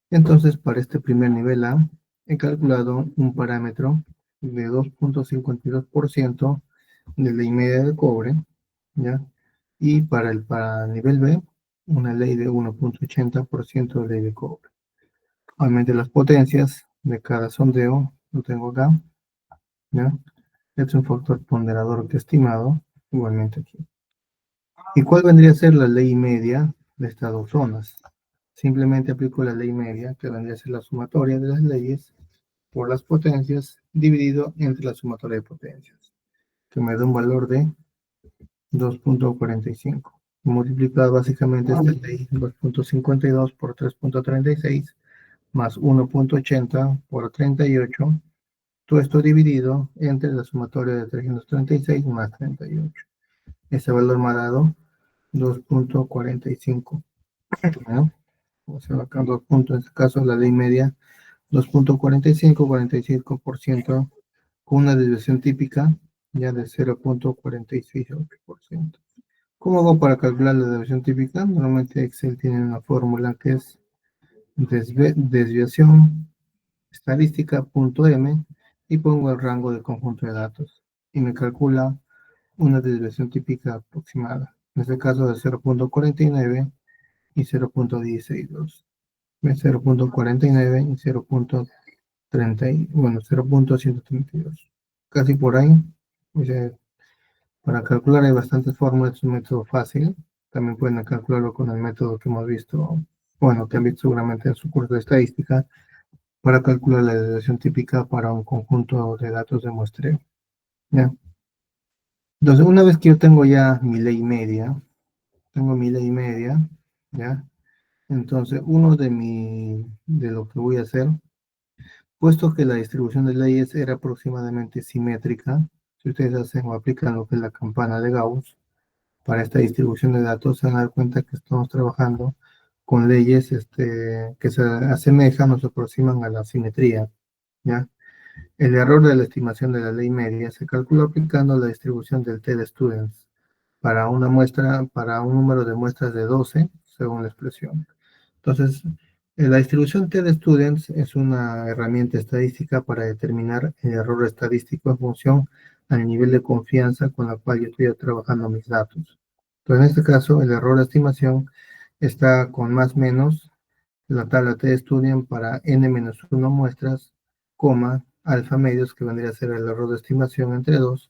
Entonces, para este primer nivel A, he calculado un parámetro de 2.52% de ley media de cobre, ¿ya? Y para el nivel B, una ley de 1.80% de ley de cobre. Obviamente las potencias de cada sondeo lo tengo acá, ¿ya? Este es un factor ponderador que he estimado, igualmente aquí. ¿Y cuál vendría a ser la ley media de estas dos zonas? Simplemente aplico la ley media, que vendría a ser la sumatoria de las leyes por las potencias, dividido entre la sumatoria de potencias, que me da un valor de 2.45. Multiplicado básicamente esta ley 2.52 por 3.36 más 1.80 por 38. Todo esto dividido entre la sumatoria de 336 más 38. Ese valor me ha dado 2.45. ¿No? O sea, acá 2 puntos, en este caso la ley media 2.45, 45% con una desviación típica ya de 0.468%, ¿Cómo hago para calcular la desviación típica? Normalmente Excel tiene una fórmula que es desviación estadística.m y pongo el rango del conjunto de datos y me calcula una desviación típica aproximada, en este caso de 0.49 y 0.162, 0.49 y 0.30, bueno, 0.132, casi por ahí. O sea, para calcular hay bastantes fórmulas, es un método fácil. También pueden calcularlo con el método que hemos visto, bueno, que han visto seguramente en su curso de estadística, para calcular la desviación típica para un conjunto de datos de muestreo. ¿Ya? Entonces, una vez que yo tengo ya mi ley media, ¿ya? Entonces, de lo que voy a hacer, puesto que la distribución de leyes era aproximadamente simétrica, si ustedes hacen o aplican lo que es la campana de Gauss, para esta distribución de datos, se van a dar cuenta que estamos trabajando con leyes que se asemejan o se aproximan a la simetría, ¿ya? El error de la estimación de la ley media se calcula aplicando la distribución del t de students para una muestra, para un número de muestras de 12, según la expresión. Entonces, la distribución t de students es una herramienta estadística para determinar el error estadístico en función al nivel de confianza con la cual yo estoy trabajando mis datos. Entonces, en este caso, el error de estimación está con más menos la tabla t de student para n-1 muestras, coma, alfa medios, que vendría a ser el error de estimación entre 2,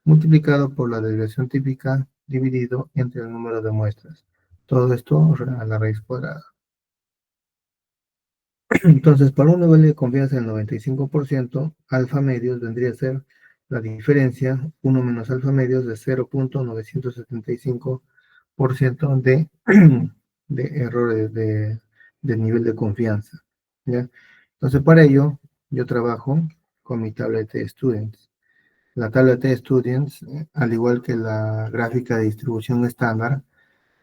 multiplicado por la desviación típica dividido entre el número de muestras. Todo esto a la raíz cuadrada. Entonces, para un nivel de confianza del 95%, alfa medios vendría a ser la diferencia 1 menos alfa medios de 0.975% de errores del nivel de confianza. ¿Ya? Entonces, para ello, yo trabajo con mi tabla de T-Students. La tabla de T-Students, al igual que la gráfica de distribución estándar,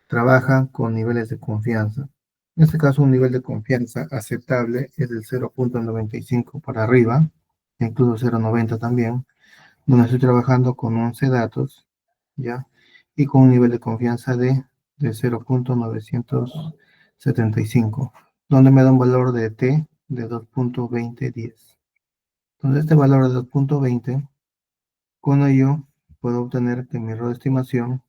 trabaja con niveles de confianza. En este caso, un nivel de confianza aceptable es del 0.95 para arriba, incluso 0.90 también, donde estoy trabajando con 11 datos, ¿ya? Y con un nivel de confianza de 0.975, donde me da un valor de t de 2.2010. Entonces, este valor de 2.20, con ello puedo obtener que mi error de estimación,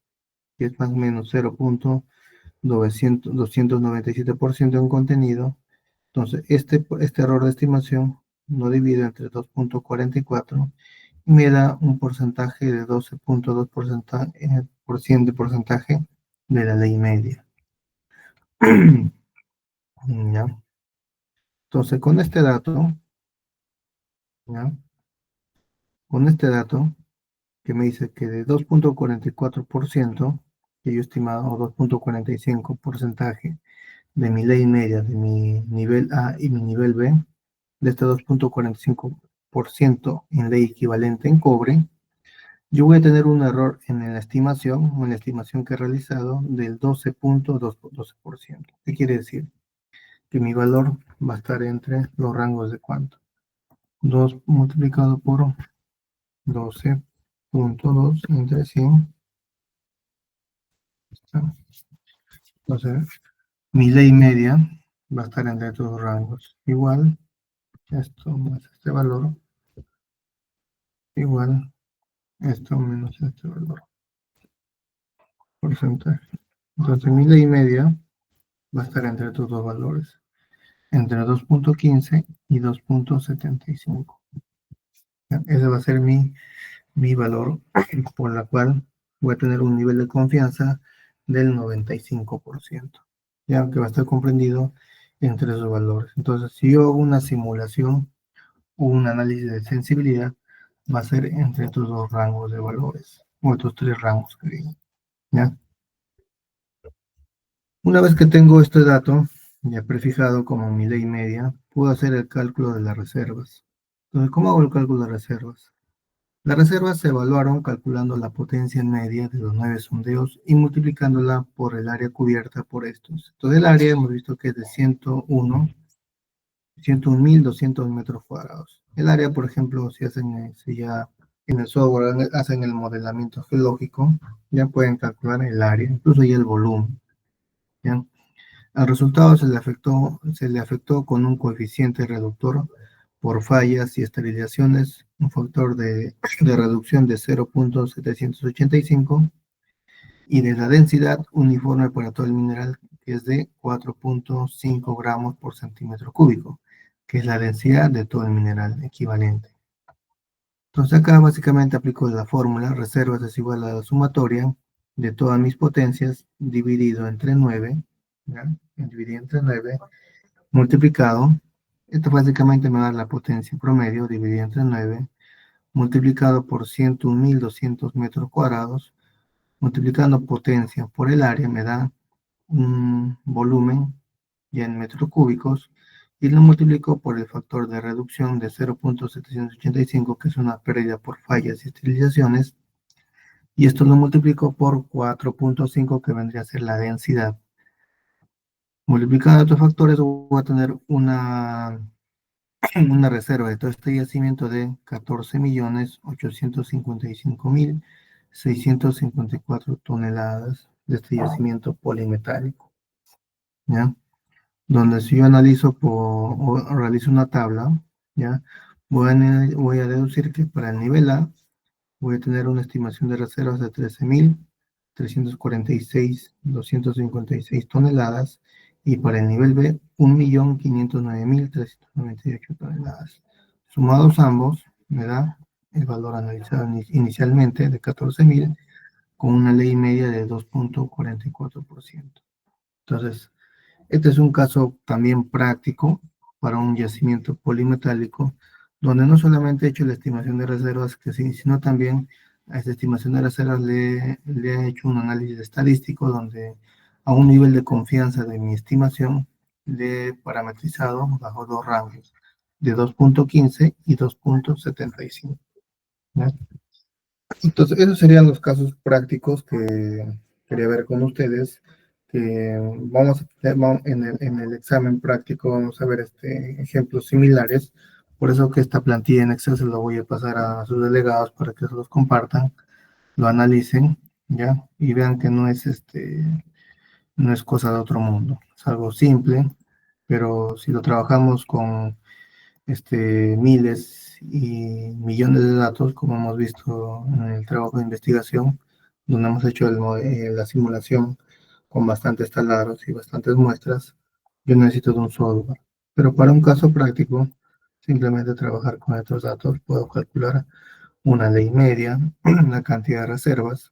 que es más o menos 297% en contenido. Entonces, este error de estimación lo divido entre 2.44 y me da un porcentaje de 12.2% de porcentaje de la ley media. ¿Ya? Entonces, ¿ya? Con este dato que me dice que de 2.44% que yo estimado, o 2.45 porcentaje de mi ley media, de mi nivel A y mi nivel B, de este 2.45% en ley equivalente en cobre, yo voy a tener un error en la estimación, o en la estimación que he realizado, del 12.12%. ¿Qué quiere decir? Que mi valor va a estar entre los rangos de cuánto. 2 multiplicado por 12.2 entre 100. Entonces, mi ley media va a estar entre estos dos rangos. Igual, esto más este valor, igual esto menos este valor. Porcentaje. Entonces, mi ley media va a estar entre estos dos valores, entre 2.15 y 2.75. Ese va a ser mi valor por la cual voy a tener un nivel de confianza del 95%, ya que va a estar comprendido entre esos valores. Entonces, si yo hago una simulación o un análisis de sensibilidad, va a ser entre estos dos rangos de valores, o estos tres rangos que digo, ¿ya? Una vez que tengo este dato ya prefijado como mi ley media, puedo hacer el cálculo de las reservas. Entonces, ¿cómo hago el cálculo de reservas? Las reservas se evaluaron calculando la potencia media de los 9 sondeos y multiplicándola por el área cubierta por estos. Entonces, el área hemos visto que es de 101.200 metros cuadrados. El área, por ejemplo, si ya En el software hacen el modelamiento geológico, ya pueden calcular el área, incluso ya el volumen, ¿ya? Al resultado se le afectó con un coeficiente reductor por fallas y esterilizaciones, un factor de reducción de 0.785 y de la densidad uniforme para todo el mineral, que es de 4.5 gramos por centímetro cúbico, que es la densidad de todo el mineral equivalente. Entonces acá básicamente aplico la fórmula, reservas es igual a la sumatoria de todas mis potencias dividido entre 9, ¿ya? Dividido entre 9 multiplicado, esto básicamente me da la potencia promedio dividida entre 9, multiplicado por 101.200 metros cuadrados, multiplicando potencia por el área me da un volumen ya en metros cúbicos, y lo multiplico por el factor de reducción de 0.785, que es una pérdida por fallas y esterilizaciones, y esto lo multiplico por 4.5, que vendría a ser la densidad. Multiplicando estos factores voy a tener una reserva de todo este yacimiento de 14.855.654 toneladas de este yacimiento polimetálico, ¿ya? Donde si yo analizo o realizo una tabla, ¿ya? Voy a deducir que para el nivel A voy a tener una estimación de reservas de 13.346.256 toneladas, y para el nivel B 1.509.398 toneladas. Sumados ambos, me da el valor analizado inicialmente de 14.000, con una ley media de 2.44%. Entonces, este es un caso también práctico para un yacimiento polimetálico, donde no solamente he hecho la estimación de reservas, que sí, sino también a esta estimación de reservas le he hecho un análisis estadístico, donde a un nivel de confianza de mi estimación le he parametrizado bajo dos rangos, de 2.15 y 2.75. Entonces, esos serían los casos prácticos que quería ver con ustedes. Que en el examen práctico vamos a ver ejemplos similares. Por eso que esta plantilla en Excel se la voy a pasar a sus delegados para que se los compartan, lo analicen, ¿ya? Y vean que no es cosa de otro mundo. Es algo simple, pero si lo trabajamos con miles y millones de datos, como hemos visto en el trabajo de investigación, donde hemos hecho la simulación con bastantes taladros y bastantes muestras. Yo necesito de un software, pero para un caso práctico, simplemente trabajar con estos datos, puedo calcular una ley media, la cantidad de reservas,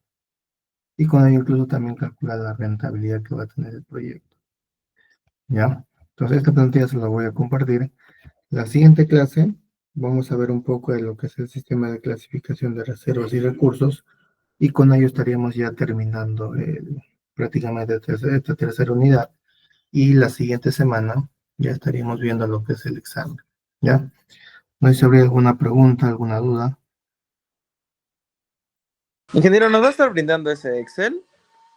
y con ello incluso también calcular la rentabilidad que va a tener el proyecto, ¿ya? Entonces esta plantilla se la voy a compartir. La siguiente clase vamos a ver un poco de lo que es el sistema de clasificación de reservas y recursos, y con ello estaríamos ya terminando prácticamente esta tercera unidad, y la siguiente semana ya estaríamos viendo lo que es el examen, ¿ya? No sé si habría alguna pregunta, alguna duda. Ingeniero, ¿nos va a estar brindando ese Excel?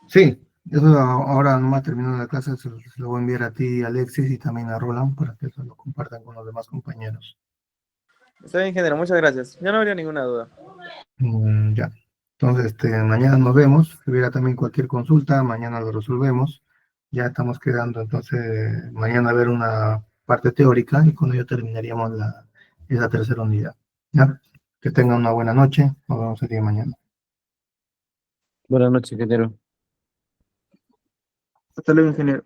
Sí, eso ahora nomás terminando la clase se lo voy a enviar a ti, Alexis, y también a Roland, para que se lo compartan con los demás compañeros. Está bien, ingeniero, muchas gracias. Ya no habría ninguna duda. Ya. Entonces, mañana nos vemos. Si hubiera también cualquier consulta, mañana lo resolvemos. Ya estamos quedando, entonces, mañana a ver una parte teórica, y con ello terminaríamos esa tercera unidad. ¿Ya? Que tengan una buena noche. Nos vemos el día de mañana. Buenas noches, ingeniero. Hasta luego, ingeniero.